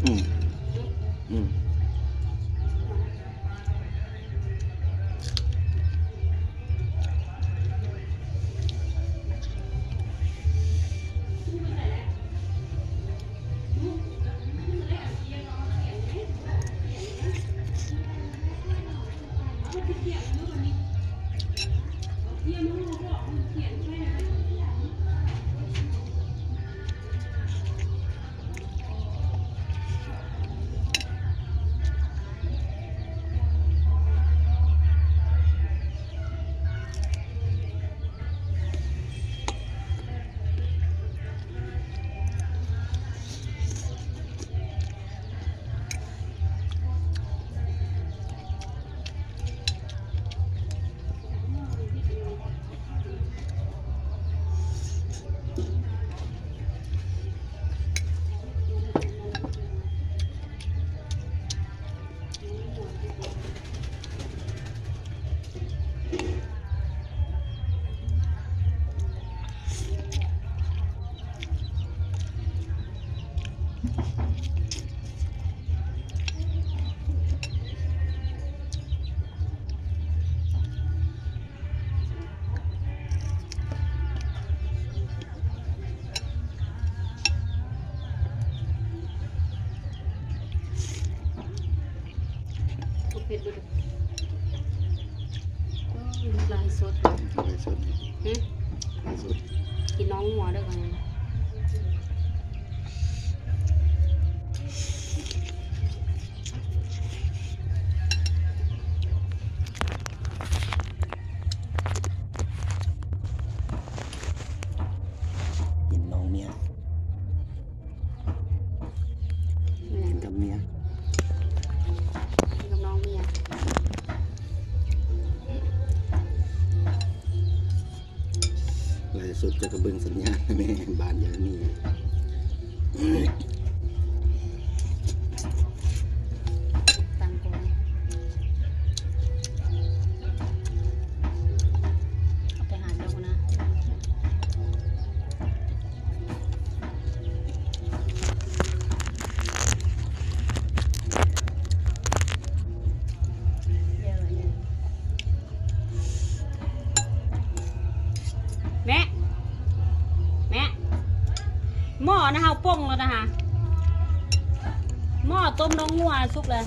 อืมอืมเผ็ดดูดูลายสดอะไรสดอะไรสดกินน้องหัวด้วยกันกินน้องเมียกินกับเมียกับน้องเมียอะไรสดจะกระเบื้องสัญญาณแม่บ้านอย่างนี้ตังโกนเอาไปหาเจ้านะแม่หม้อนะฮะป่งแล้วนะฮะหม้อต้มน้องงัวสุกเลย